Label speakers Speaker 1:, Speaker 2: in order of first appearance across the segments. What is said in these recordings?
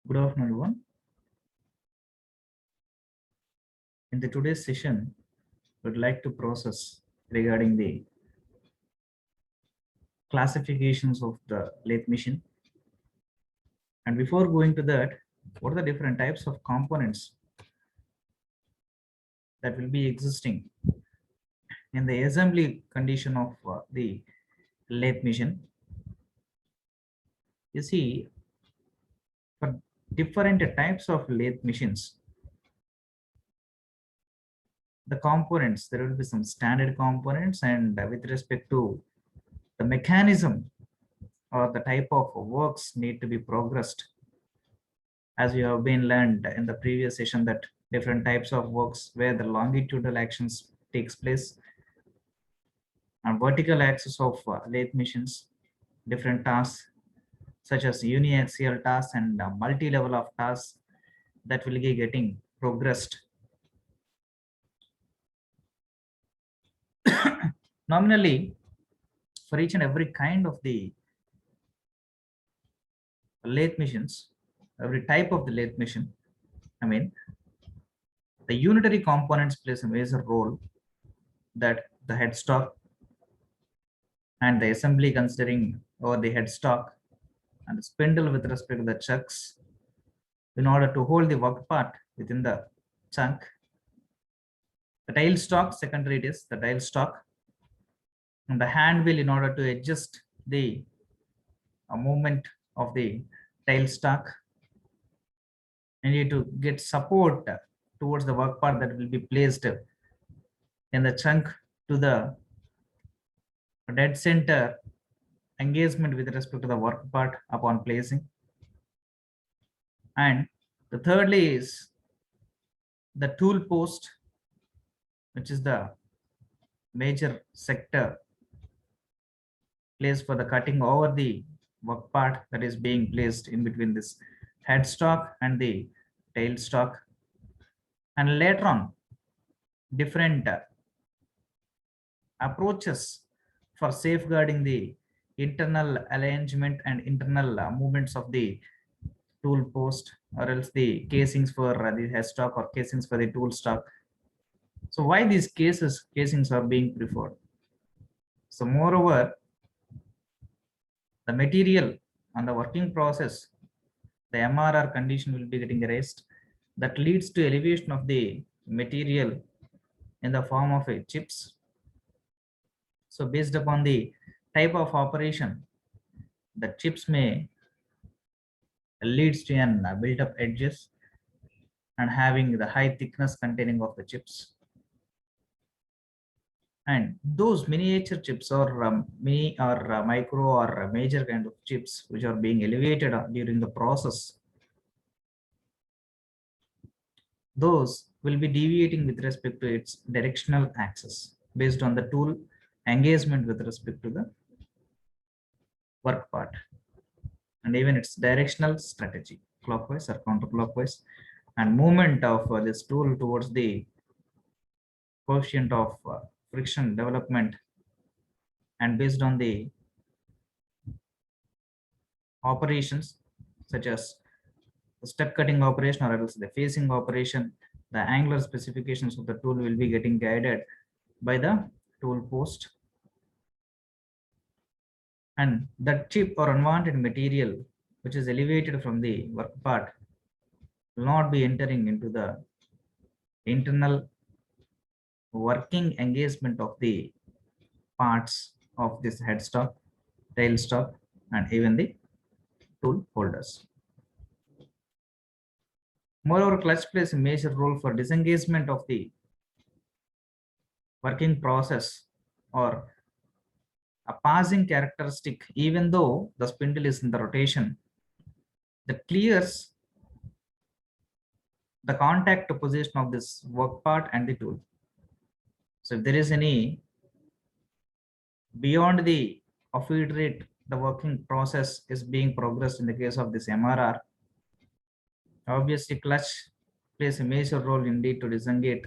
Speaker 1: Good afternoon, everyone. In the today's session, we'd like to process regarding the classifications of the lathe machine. And before going to that, what are the different types of components that will be existing in the assembly condition of the lathe machine? You see, for different types of lathe machines, the components, there will be some standard components, and with respect to the mechanism or the type of works need to be progressed, as you have been learned in the previous session, that different types of works where the longitudinal actions takes place on vertical axis of lathe machines, different tasks such as uniaxial tasks and multi-level of tasks that will be getting progressed. Nominally, for each and every kind of the lathe machines, every type of the lathe machine, I mean, the unitary components plays a major role, that the headstock and the assembly considering over the headstock and the spindle with respect to the chucks in order to hold the work part within the chunk. The tailstock, secondary it is the tailstock, and the hand wheel in order to adjust the movement of the tailstock. You need to get support towards the work part that will be placed in the chunk to the dead center engagement with respect to the work part upon placing. And the thirdly is the tool post, which is the major sector placed for the cutting over the work part that is being placed in between this headstock and the tailstock. And later on, different approaches for safeguarding the internal arrangement and internal movements of the tool post, or else the casings for the headstock or casings for the tool stock. So why these casings are being preferred? So moreover, the material and the working process, the MRR condition will be getting raised, that leads to elevation of the material in the form of a chips. So based upon the type of operation, the chips may leads to an built up edges and having the high thickness containing of the chips. And those miniature chips or mini or micro or major kind of chips which are being elevated during the process, those will be deviating with respect to its directional axis based on the tool engagement with respect to the work part, and even its directional strategy, clockwise or counterclockwise, and movement of this tool towards the coefficient of friction development, and based on the operations such as the step cutting operation or else the facing operation, the angular specifications of the tool will be getting guided by the tool post. And that chip or unwanted material which is elevated from the work part will not be entering into the internal working engagement of the parts of this headstock, tailstock, and even the tool holders. Moreover, clutch plays a major role for disengagement of the working process or a passing characteristic, even though the spindle is in the rotation, that clears the contact position of this work part and the tool. So if there is any beyond the off-feed rate, the working process is being progressed in the case of this MRR. Obviously, clutch plays a major role indeed to disengage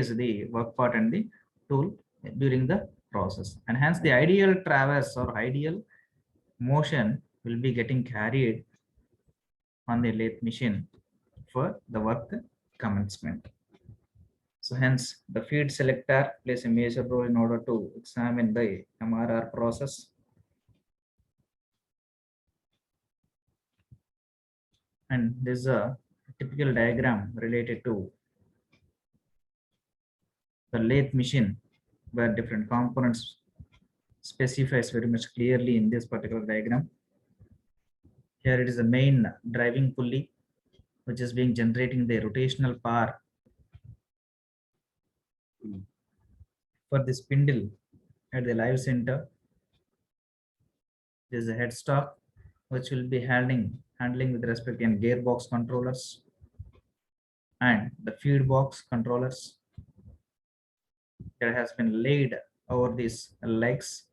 Speaker 1: the work part and the tool during the process, and hence the ideal traverse or ideal motion will be getting carried on the lathe machine for the work commencement. So hence the feed selector plays a major role in order to examine the MRR process. And this is a typical diagram related to the lathe machine where different components specifies very much clearly in this particular diagram. Here it is the main driving pulley which is being generating the rotational power for the spindle at the live center. There is a headstock which will be handling with respect to gearbox controllers and the feed box controllers. It has been laid over these legs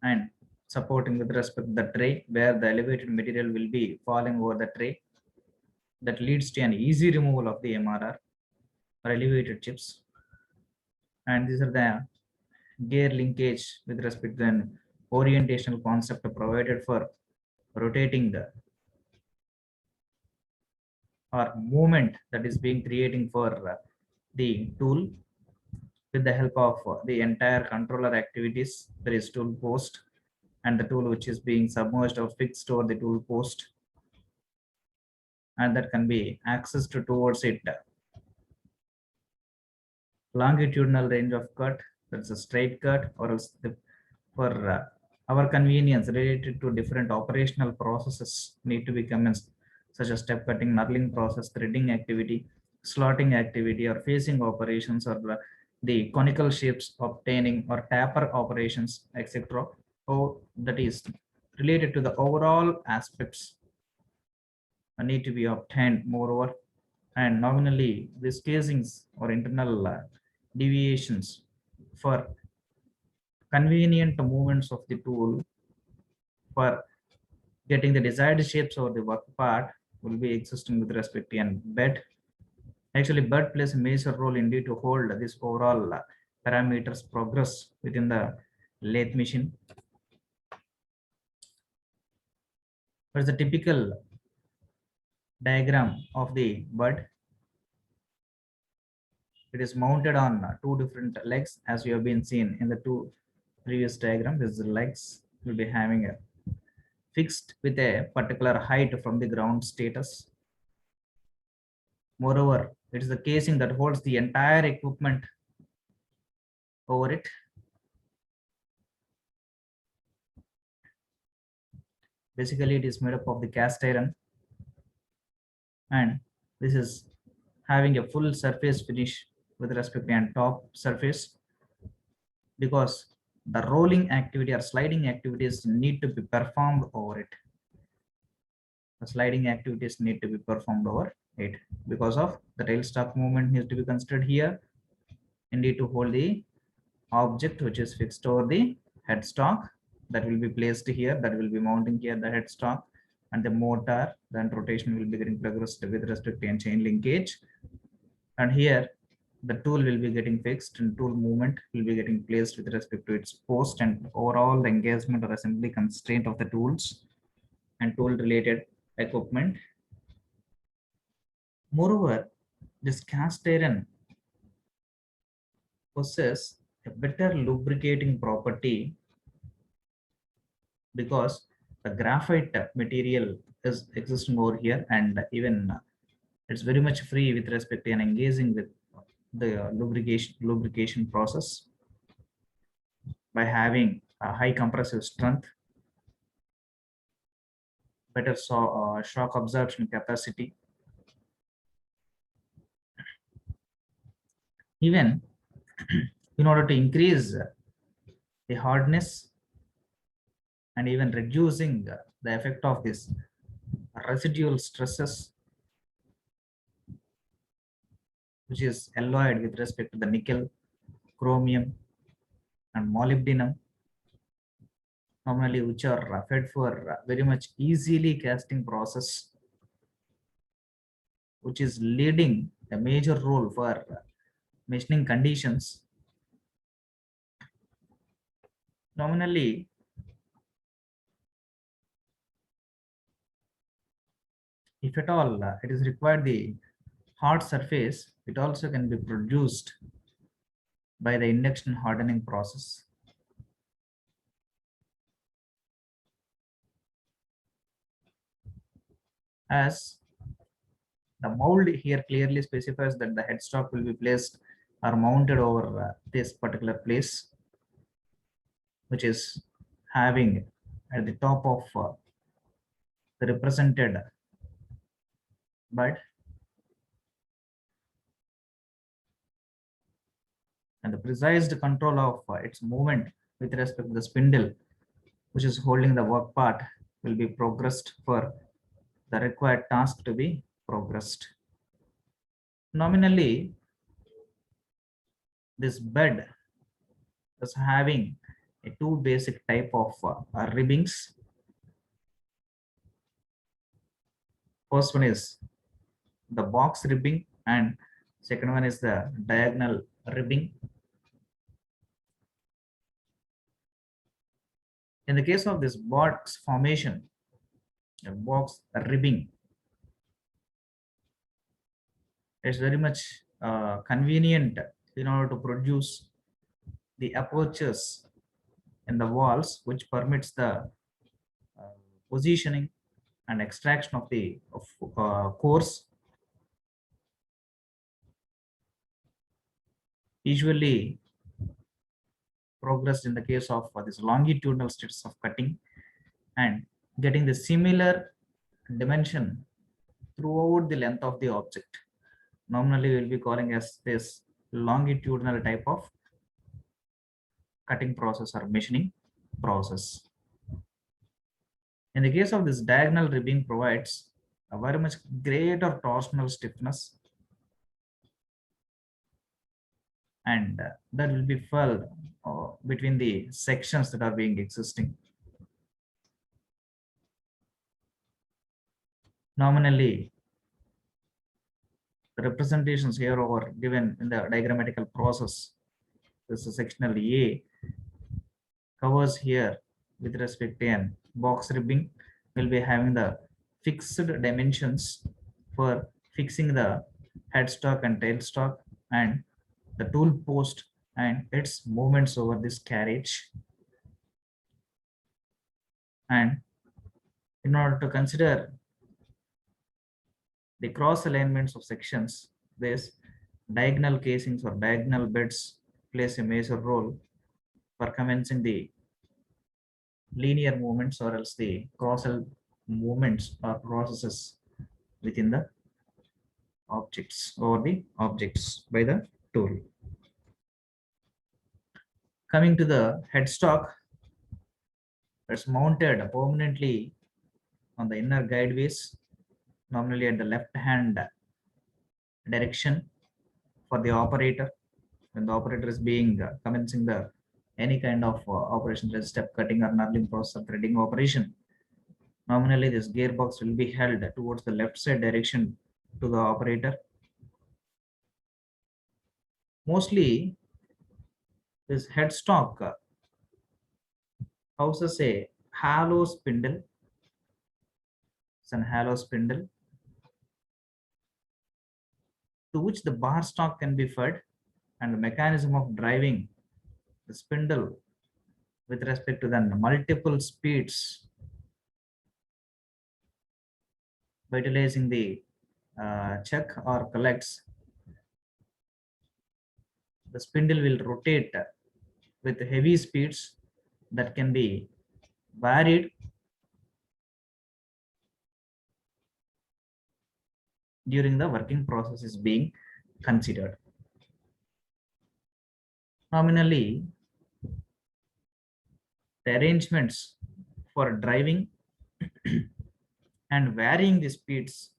Speaker 1: and supporting with respect to the tray where the elevated material will be falling over the tray. That leads to an easy removal of the MRR or elevated chips. And these are the gear linkage with respect to an orientational concept provided for rotating the or movement that is being creating for the tool with the help of the entire controller activities. There is tool post and the tool which is being submerged or fixed over the tool post, and that can be accessed towards it longitudinal range of cut, that's a straight cut, or else for our convenience related to different operational processes need to be commenced, such as step cutting, knurling process, threading activity, slotting activity, or facing operations, or the conical shapes obtaining or taper operations, etc. So that is related to the overall aspects need to be obtained. Moreover, and nominally these casings or internal deviations for convenient movements of the tool for getting the desired shapes or the work part will be existing with respect to an bed. Actually, bed plays a major role indeed to hold this overall parameters progress within the lathe machine. There's a typical diagram of the bed. It is mounted on two different legs as you have been seen in the two previous diagram. This legs will be having a fixed with a particular height from the ground status. Moreover, it is the casing that holds the entire equipment over it. Basically, it is made up of the cast iron, and this is having a full surface finish with respect to the top surface, because the rolling activity or sliding activities need to be performed over it. The sliding activities need to be performed over it because of the tailstock movement needs to be considered here and need to hold the object which is fixed over the headstock that will be placed here, that will be mounting here the headstock, and the motor then rotation will be getting progressed with respect to chain linkage, and here the tool will be getting fixed and tool movement will be getting placed with respect to its post, and overall the engagement or assembly constraint of the tools and tool related equipment. Moreover, this cast iron possess a better lubricating property because the graphite material is existing over here, and even it's very much free with respect to and engaging with the lubrication process by having a high compressive strength, better shock absorption capacity. Even in order to increase the hardness and even reducing the effect of this residual stresses, which is alloyed with respect to the nickel, chromium, and molybdenum, normally which are fed for very much easily casting process, which is leading a major role for machining conditions. Nominally, if at all it is required the hard surface, it also can be produced by the induction hardening process. As the mold here clearly specifies that the headstock will be placed or mounted over this particular place, which is having at the top of the represented bud, and the precise control of its movement with respect to the spindle, which is holding the work part, will be progressed for the required task to be progressed. Nominally, this bed is having a two basic type of ribbings. First one is the box ribbing and second one is the diagonal ribbing. In the case of this box formation, a box ribbing, it's very much convenient in order to produce the apertures in the walls, which permits the positioning and extraction of the cores. Usually progressed in the case of this longitudinal states of cutting and getting the similar dimension throughout the length of the object. Nominally, we'll be calling as this longitudinal type of cutting process or machining process. In the case of this diagonal ribbing provides a very much greater torsional stiffness, and that will be felt between the sections that are being existing. Nominally, the representations here are given in the diagrammatical process. This is sectional A covers here with respect to an box ribbing. Will be having the fixed dimensions for fixing the headstock and tailstock and the tool post and its movements over this carriage. And in order to consider the cross alignments of sections, this diagonal casings or diagonal beds plays a major role for commencing the linear movements or else the causal movements or processes within the objects or the objects by the tool. Coming to the headstock, it's mounted permanently on the inner guideways, nominally at the left hand direction for the operator. When the operator is being commencing the any kind of operation, like step cutting or knurling process or threading operation, nominally this gearbox will be held towards the left side direction to the operator. Mostly this headstock houses a hollow spindle. It's an hollow spindle to which the bar stock can be fed, and the mechanism of driving the spindle with respect to the multiple speeds by utilizing the chuck or collects. The spindle will rotate with heavy speeds that can be varied during the working process is being considered. Nominally, the arrangements for driving and varying the speeds,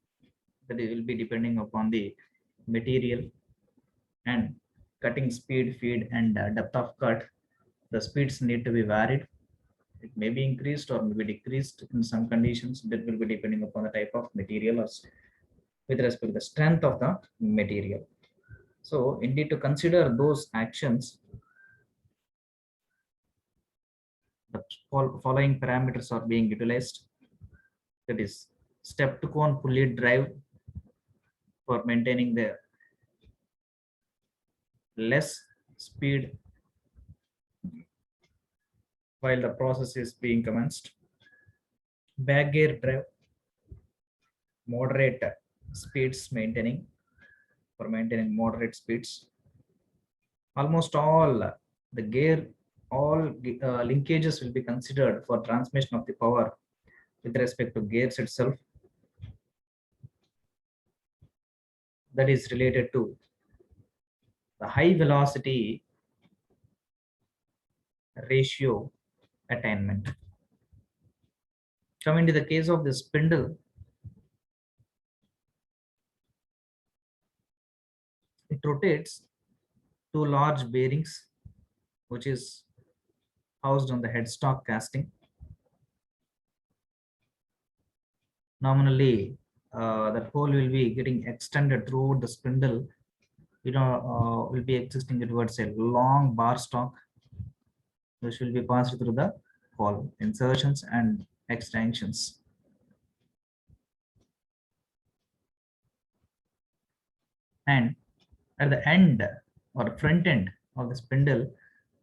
Speaker 1: that it will be depending upon the material and cutting speed, feed, and depth of cut. The speeds need to be varied. It may be increased or may be decreased in some conditions. That will be depending upon the type of material or with respect to the strength of the material. So indeed, to consider those actions, the following parameters are being utilized. That is stepped cone pulley drive for maintaining the less speed while the process is being commenced. Back gear drive, moderate speeds maintaining for maintaining moderate speeds. Almost all the gear, all linkages will be considered for transmission of the power with respect to gears itself. That is related to the high velocity ratio attainment. Coming to the case of the spindle, it rotates two large bearings, which is housed on the headstock casting. Nominally, that hole will be getting extended throughout the spindle. Will be existing towards a long bar stock, which will be passed through the hole, insertions and extensions. And at the end or front end of the spindle,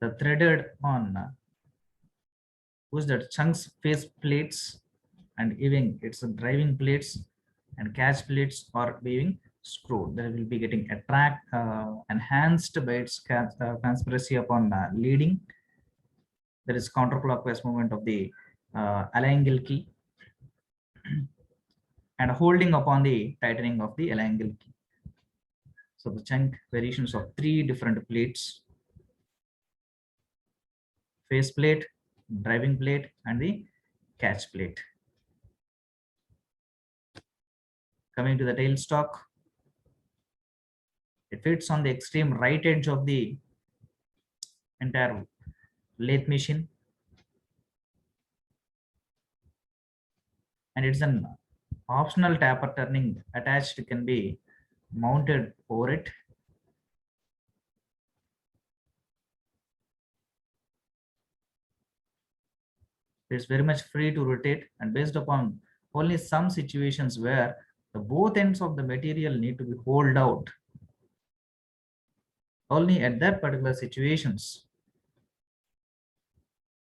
Speaker 1: the threaded on who's that chunks face plates and even its driving plates and catch plates are being screwed. That will be getting enhanced by its transparency upon leading. There is counterclockwise movement of the Allen key and holding upon the tightening of the Allen key. So the chunk variations of three different plates: face plate, driving plate, and the catch plate. Coming to the tailstock, it fits on the extreme right edge of the entire lathe machine, and it's an optional taper turning attached, can be mounted over it. It's very much free to rotate, and based upon only some situations where the both ends of the material need to be hauled out. Only at that particular situations,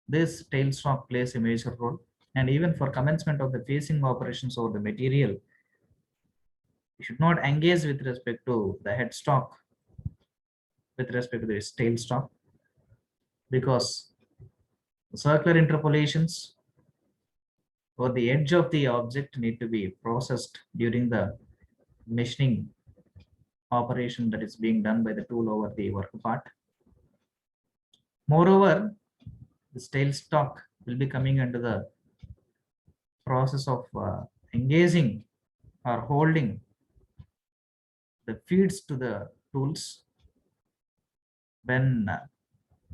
Speaker 1: this tailstock plays a major role. And even for commencement of the facing operations over the material, you should not engage with respect to the headstock with respect to this tailstock, because the circular interpolations or the edge of the object need to be processed during the machining operation that is being done by the tool over the work part. Moreover, this tailstock will be coming under the process of engaging or holding the feeds to the tools when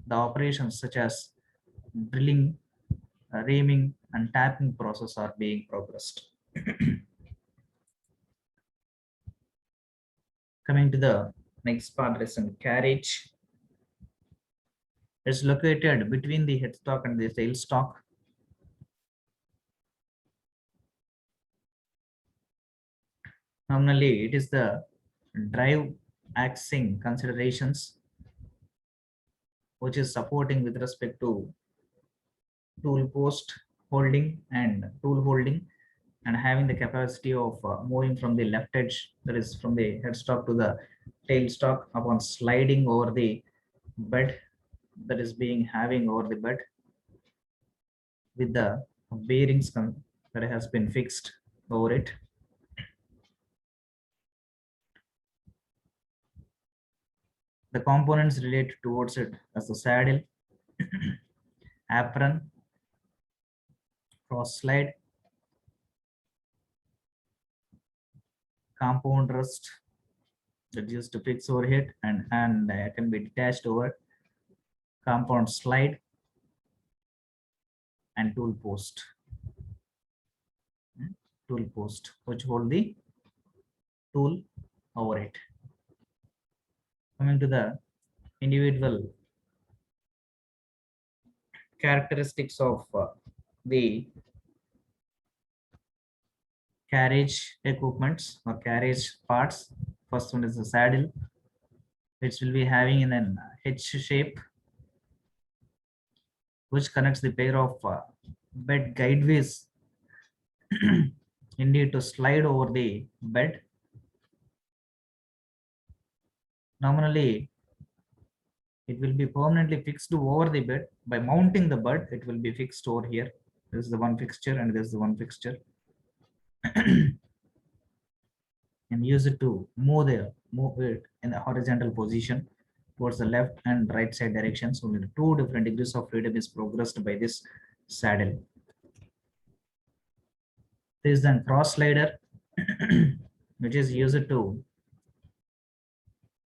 Speaker 1: the operations such as drilling, reaming, and tapping process are being progressed. Coming to the next part, is in carriage. It's located between the headstock and the tailstock. Nominally, it is the drive axing considerations which is supporting with respect to tool post holding and tool holding, and having the capacity of moving from the left edge, that is from the headstock to the tailstock, upon sliding over the bed that is being having over the bed with the bearings that has been fixed over it. The components related towards it as the saddle, apron, cross slide, compound rest that is used to fix overhead and can be detached over, compound slide, and tool post. Tool post which hold the tool over it. Coming to the individual characteristics of the carriage equipments or carriage parts. First one is the saddle, which will be having in an H shape, which connects the pair of bed guideways indeed to slide over the bed. Nominally, it will be permanently fixed over the bed. By mounting the bed, it will be fixed over here. This is the one fixture and this is the one fixture. And use it to move it in the horizontal position towards the left and right side directions. Only two different degrees of freedom is progressed by this saddle. This is then cross slider, which is used to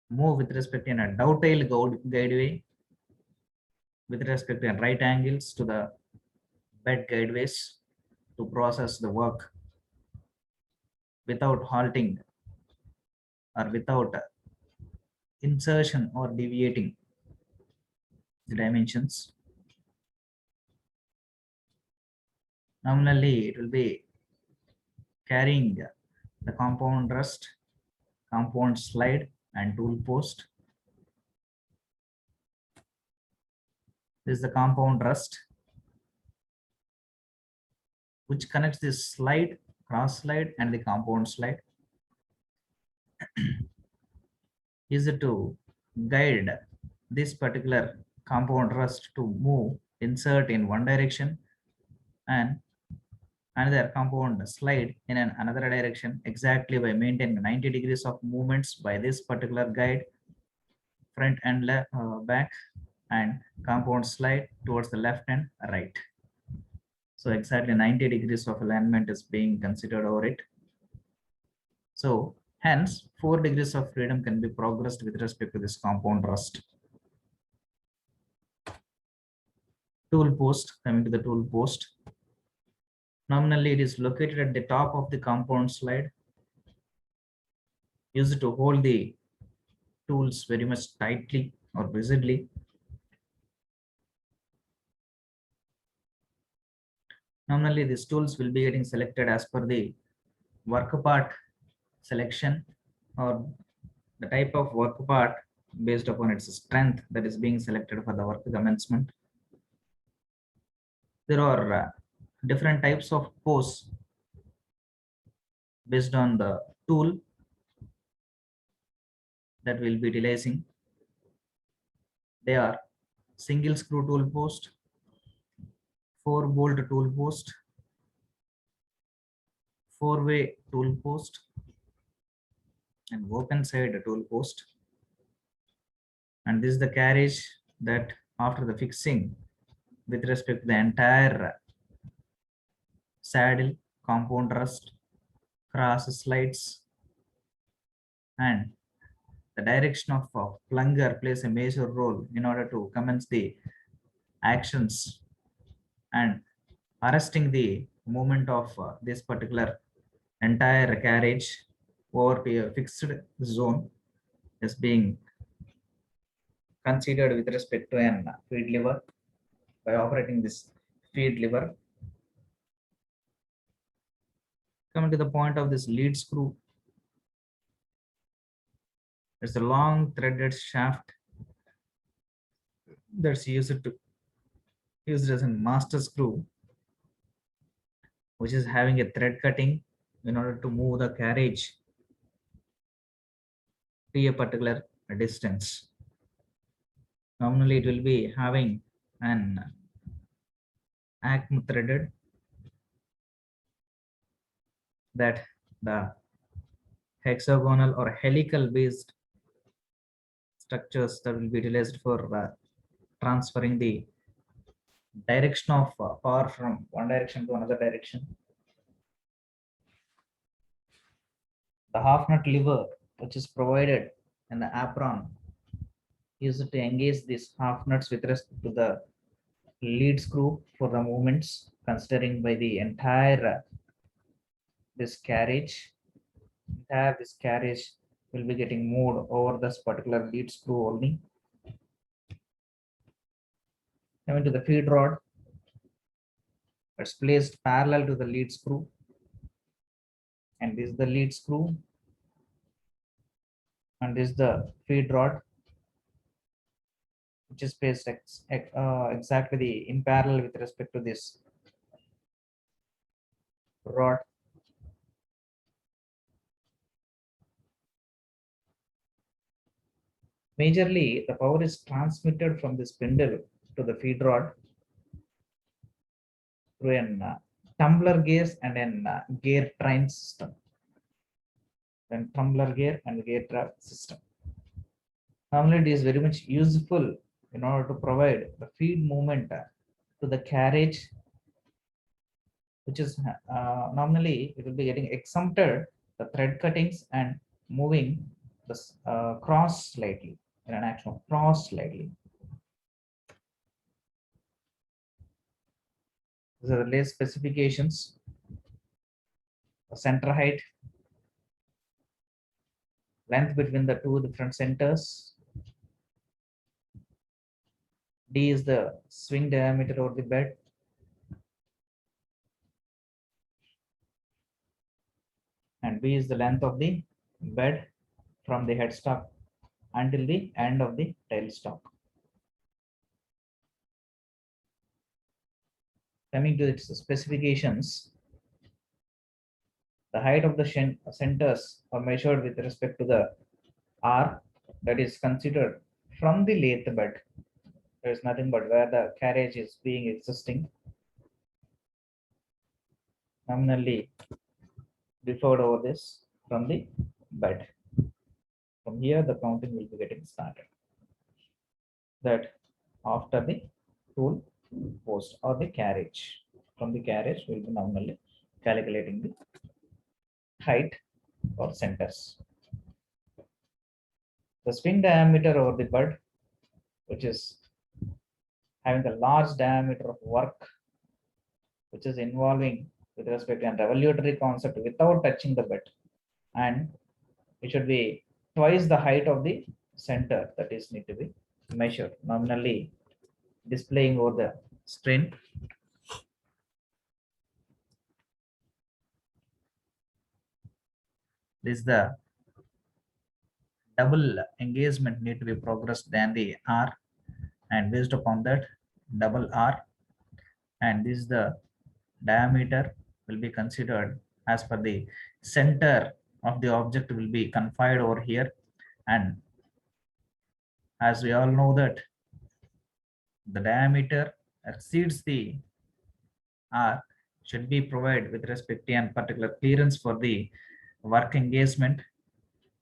Speaker 1: move with respect in a dovetail guideway with respect to right angles to the bed guideways to process the work without halting or without insertion or deviating the dimensions. Nominally, it will be carrying the compound rest, compound slide, and tool post. This is the compound rest, which connects this slide, cross slide, and the compound slide. Is it to guide this particular compound rest to move, insert in one direction, and another compound slide in another direction exactly by maintaining 90 degrees of movements by this particular guide, front and back, and compound slide towards the left and right. So exactly 90 degrees of alignment is being considered over it. So hence 4 degrees of freedom can be progressed with respect to this compound rest. Tool post, coming to the tool post. Nominally, it is located at the top of the compound slide, used to hold the tools very much tightly or rigidly. Nominally, these tools will be getting selected as per the work part selection or the type of work part based upon its strength that is being selected for the work commencement. There are different types of posts based on the tool that we'll be utilizing. They are single screw tool post, 4 bolt tool post, 4-way tool post, and open side tool post. And this is the carriage that after the fixing with respect to the entire saddle, compound rest, cross slides, and the direction of plunger plays a major role in order to commence the actions and arresting the movement of this particular entire carriage over to a fixed zone is being considered with respect to an feed lever. By operating this feed lever, coming to the point of this lead screw, it's a long threaded shaft that's used as a master screw, which is having a thread cutting in order to move the carriage to a particular distance. Normally, it will be having an acme threaded that the hexagonal or helical based structures that will be utilized for transferring the direction of power from one direction to another direction. The half nut lever, which is provided in the apron, used to engage these half nuts with respect to the lead screw for the movements, considering by the entire this carriage. This carriage will be getting moved over this particular lead screw only. Coming to the feed rod, it's placed parallel to the lead screw and this is the lead screw, and this is the feed rod, which is placed exactly in parallel with respect to this rod. Majorly, the power is transmitted from the spindle to the feed rod through an tumbler gears and an gear train system. Then tumbler gear and gear train system. Normally, it is very much useful in order to provide the feed movement to the carriage, which is normally it will be getting exempted the thread cuttings and moving the cross slightly in an action of cross slightly. These are the lathe specifications. The center height, length between the two different centers. D is the swing diameter of the bed. And B is the length of the bed from the headstock until the end of the tailstock. Coming to its specifications, the height of the centers are measured with respect to the R, that is considered from the lathe bed. There is nothing but where the carriage is being existing. Nominally referred over this from the bed. From here, the counting will be getting started. That after the tool post or the carriage, from the carriage, will be nominally calculating the height or centers. The swing diameter over the bud, which is having a large diameter of work, which is involving with respect to a revolutionary concept without touching the bed, and it should be twice the height of the center that is need to be measured, nominally displaying over the screen. This is the double engagement need to be progressed than the R, and based upon that double R, and this is the diameter will be considered as per the center of the object will be confined over here, and as we all know that the diameter exceeds the R should be provided with respect to a particular clearance for the work engagement,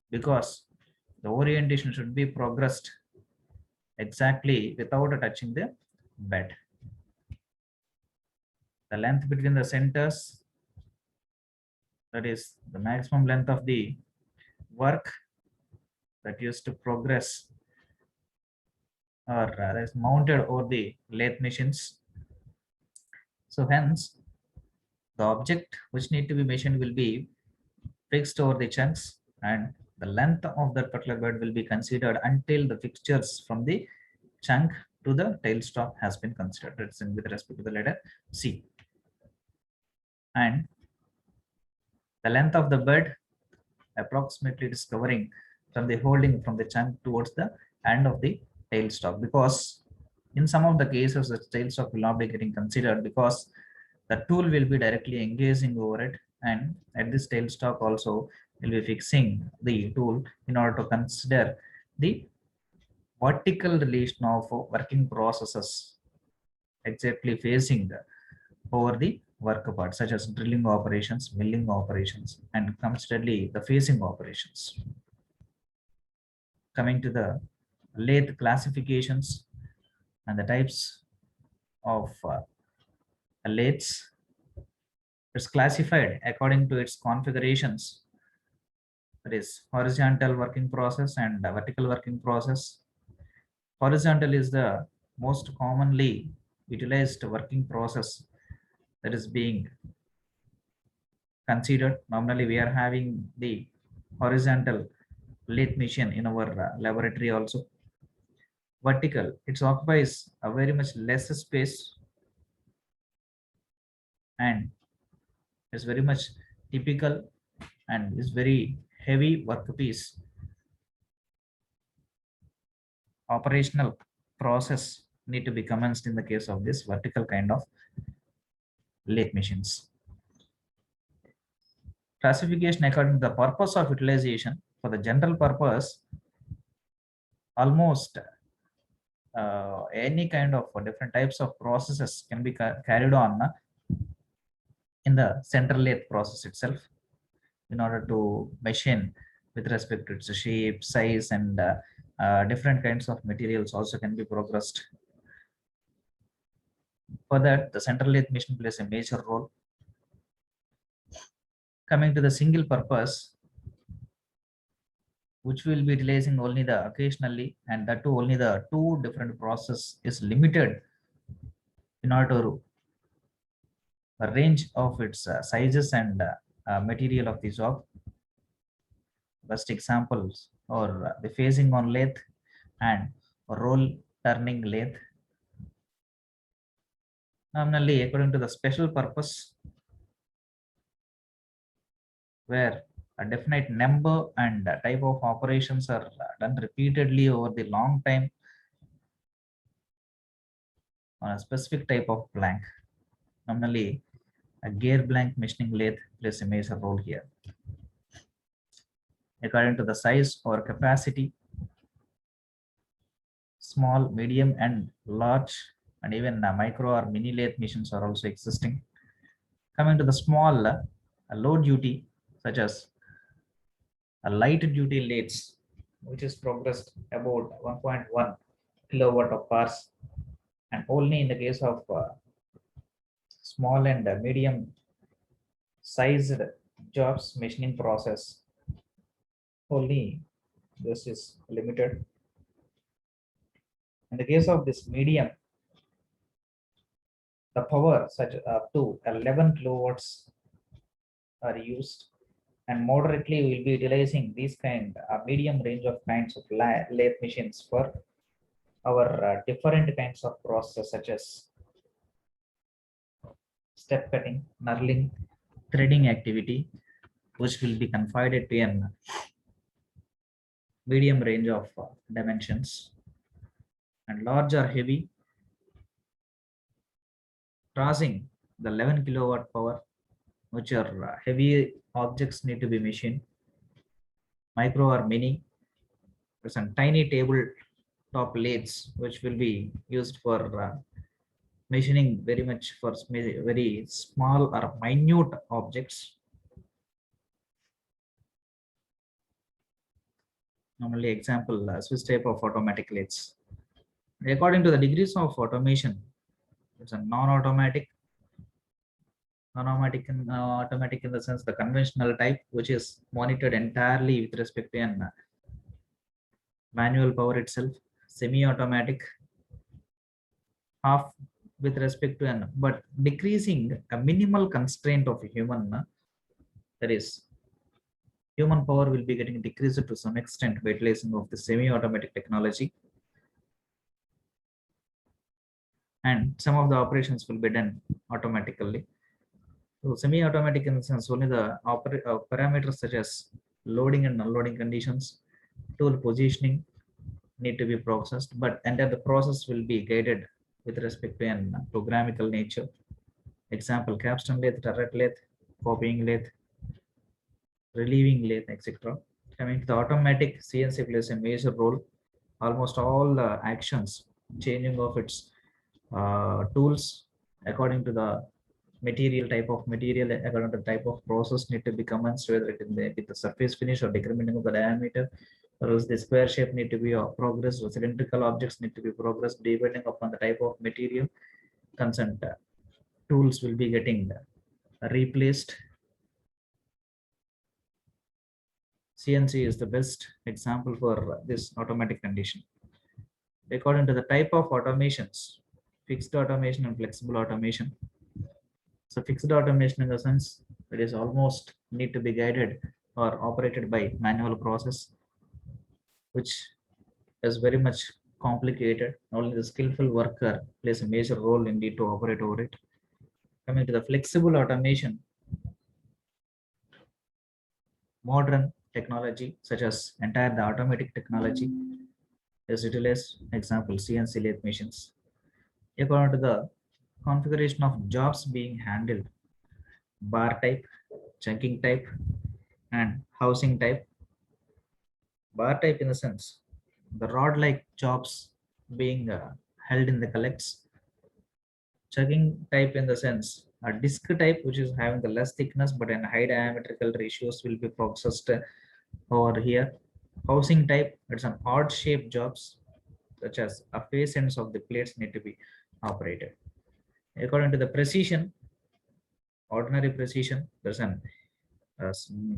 Speaker 1: because the orientation should be progressed exactly without touching the bed. The length between the centers, that is the maximum length of the work that used to progress or is mounted over the lathe machines. So hence, the object which need to be measured will be fixed over the chunks, and the length of that particular bed will be considered until the fixtures from the chunk to the tailstock has been considered. It's in with respect to the letter C. And the length of the bed approximately is covering from the holding from the chunk towards the end of the tailstock, because in some of the cases the tailstock will not be getting considered because the tool will be directly engaging over it, and at this tailstock also will be fixing the tool in order to consider the vertical relation of working processes exactly facing over the work part, such as drilling operations, milling operations, and considerably the facing operations. Coming to the lathe classifications and the types of lathes, it's classified according to its configurations. That is horizontal working process and vertical working process. Horizontal is the most commonly utilized working process that is being considered. Normally, we are having the horizontal lathe machine in our laboratory also. Vertical, it occupies a very much less space and is very much typical and this very heavy workpiece operational process need to be commenced in the case of this vertical kind of lathe machines. Classification according to the purpose of utilization. For the general purpose, almost any kind of different types of processes can be carried on in the central lathe process itself in order to machine with respect to its shape, size, and different kinds of materials also can be progressed. For that, the central lathe machine plays a major role. Coming to the single purpose, which will be utilizing only the occasionally, and that too only the two different process is limited in order to range of its sizes and material of the job. Best examples or the phasing on lathe and roll turning lathe. Nominally, according to the special purpose, where a definite number and type of operations are done repeatedly over the long time on a specific type of blank. Nominally, a gear blank machining lathe plays a major role here. According to the size or capacity, small, medium, and large, and even micro or mini lathe machines are also existing. Coming to the small, low duty, such as a light duty lathes, which is progressed about 1.1 kilowatt of hours, and only in the case of small and medium sized jobs machining process, only this is limited. In the case of this medium, the power such up to 11 kilowatts are used, and moderately we will be utilizing these kind medium range of kinds of lathe machines for our different kinds of process such as step cutting, knurling, threading activity, which will be confided to a medium range of dimensions, and large or heavy, crossing the 11 kilowatt power, which are heavy objects need to be machined. Micro or mini, some tiny table top lathes, which will be used for machining very much for very small or minute objects. Normally, example, Swiss type of automatic lathes. According to the degrees of automation, it's a non-automatic, automatic in the sense the conventional type, which is monitored entirely with respect to an manual power itself, semi-automatic, half with respect to an, but decreasing a minimal constraint of a human, that is, human power will be getting decreased to some extent by utilizing of the semi-automatic technology, and some of the operations will be done automatically. So semi-automatic in the sense only the parameters such as loading and unloading conditions, tool positioning need to be processed, but and then the process will be guided with respect to an programmatical nature. Example: capstan lathe, turret lathe, copying lathe, relieving lathe, etc. Coming to the automatic, CNC plays a major role. Almost all the actions, changing of its tools according to the material, type of material, according to the type of process need to be commenced, whether it in with the surface finish or decrementing of the diameter, or else the square shape need to be progressed, or cylindrical objects need to be progressed depending upon the type of material. Consent tools will be getting replaced. CNC is the best example for this automatic condition. According to the type of automations, fixed automation and flexible automation. So fixed automation in the sense it is almost need to be guided or operated by manual process, which is very much complicated. Only the skillful worker plays a major role indeed to operate over it. Coming to the flexible automation, modern technology such as entire the automatic technology is utilized. Example, CNC lathe machines. According to the configuration of jobs being handled, bar type, chunking type, and housing type. Bar type in the sense the rod-like jobs being held in the collects. Chugging type in the sense a disc type which is having the less thickness but in high diametrical ratios will be processed over here. Housing type, it's an odd shaped jobs such as a face ends of the plates need to be operated. According to the precision, ordinary precision, there's an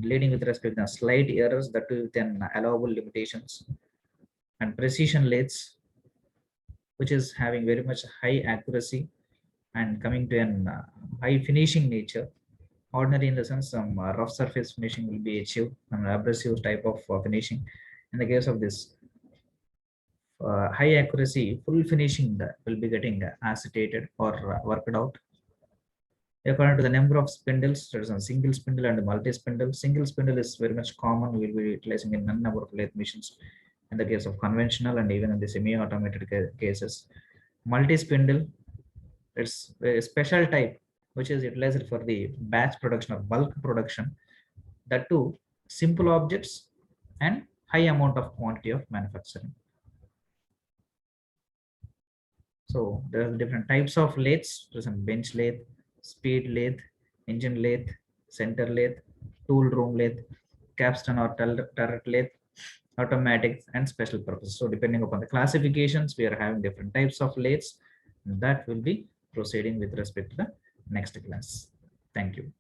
Speaker 1: leading with respect to slight errors that within allowable limitations, and precision lathes which is having very much high accuracy and coming to an high finishing nature. Ordinary in the sense some rough surface finishing will be achieved, an abrasive type of finishing. In the case of this high accuracy, full finishing that will be getting acetated or worked out. According to the number of spindles, there is a single spindle and a multi-spindle. Single spindle is very much common. We will be utilizing in a number of lathe machines in the case of conventional and even in the semi-automated cases. Multi-spindle, it's a special type which is utilized for the batch production or bulk production. That too, simple objects and high amount of quantity of manufacturing. So there are different types of lathes. There's a bench lathe, speed lathe, engine lathe, center lathe, tool room lathe, capstan or turret lathe, automatic and special purpose. So depending upon the classifications, we are having different types of lathes that will be proceeding with respect to the next class. Thank you.